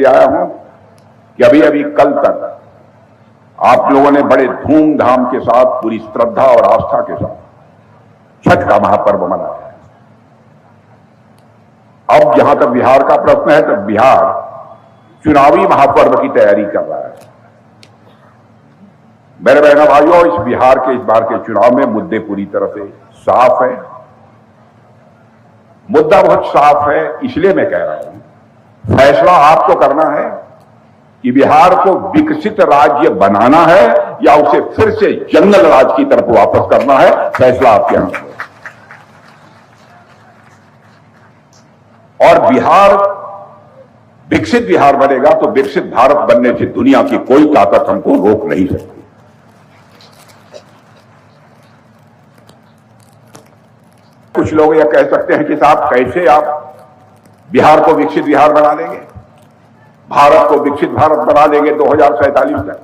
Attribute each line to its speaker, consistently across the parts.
Speaker 1: आया हूं कि अभी अभी कल तक आप लोगों ने बड़े धूमधाम के साथ, पूरी श्रद्धा और आस्था के साथ छठ का महापर्व मनाया है। अब जहां तक बिहार का प्रश्न है, तो बिहार चुनावी महापर्व की तैयारी कर रहा है। मेरे बहनों भाइयों, इस बिहार के इस बार के चुनाव में मुद्दे पूरी तरह से साफ है। मुद्दा बहुत साफ है, इसलिए मैं कह रहा हूं, फैसला आपको करना है कि बिहार को विकसित राज्य बनाना है या उसे फिर से जंगल राज की तरफ वापस करना है। फैसला आपके हाथ में। और बिहार विकसित बिहार बनेगा तो विकसित भारत बनने से दुनिया की कोई ताकत हमको रोक नहीं सकती। कुछ लोग यह कह सकते हैं कि साहब, कैसे आप बिहार को विकसित बिहार बना देंगे, भारत को विकसित भारत बना देंगे 2047 तक।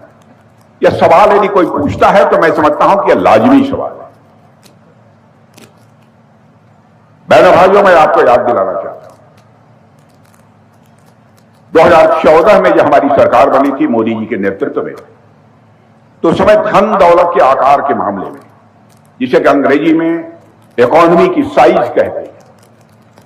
Speaker 1: यह सवाल यदि कोई पूछता है तो मैं समझता हूं कि यह लाजमी सवाल है। बहनों भाइयों, मैं आपको याद दिलाना चाहता हूं, 2014 में जब हमारी सरकार बनी थी मोदी जी के नेतृत्व में, तो उस समय धन दौलत के आकार के मामले में, जिसे कि अंग्रेजी में इकोनॉमी की साइज कहते हैं,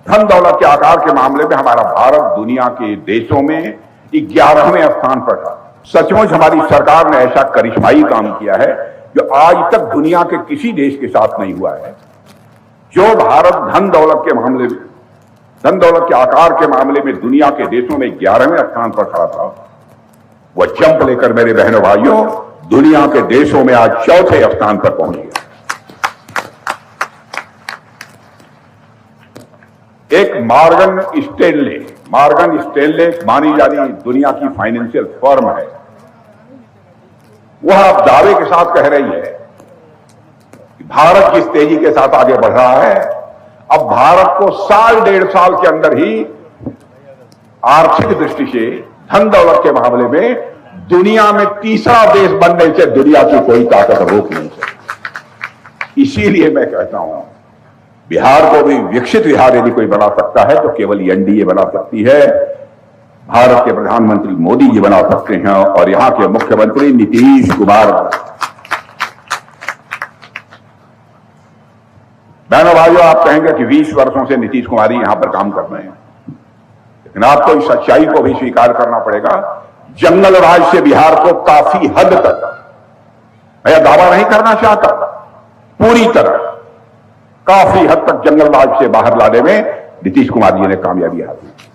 Speaker 1: धन दौलत के आकार के मामले में हमारा भारत दुनिया के देशों में 11वें स्थान पर था। सचमुच हमारी सरकार ने ऐसा करिश्माई काम किया है जो आज तक दुनिया के किसी देश के साथ नहीं हुआ है। जो भारत धन दौलत के मामले में, धन दौलत के आकार के मामले में दुनिया के देशों में 11वें स्थान पर खड़ा था, वह जंप लेकर मेरे बहनों भाइयों दुनिया के देशों में आज 4थे स्थान पर पहुंच गया। एक मॉर्गन स्टैनले मानी जानी दुनिया की फाइनेंशियल फर्म है, वह अब दावे के साथ कह रही है कि भारत जिस तेजी के साथ आगे बढ़ रहा है, अब भारत को साल 1.5 साल के अंदर ही आर्थिक दृष्टि से, धन दौलत के मामले में दुनिया में तीसरा देश बनने से दुनिया की कोई ताकत रोक नहीं सकती। इसीलिए मैं कहता हूं, बिहार को भी विकसित बिहार यदि कोई बना सकता है तो केवल एनडीए बना सकती है। भारत के प्रधानमंत्री मोदी जी बना सकते हैं और यहां के मुख्यमंत्री नीतीश कुमार। बहनों भाइयों, आप कहेंगे कि 20 वर्षों से नीतीश कुमार यहां पर काम कर रहे हैं, लेकिन आपको इस सच्चाई को भी स्वीकार करना पड़ेगा, जंगल राज से बिहार को काफी हद तक, मैं दावा नहीं करना चाहता, पूरी तरह काफी हद तक जंगल राज से बाहर लाने में नीतीश कुमार जी ने कामयाबी हासिल की।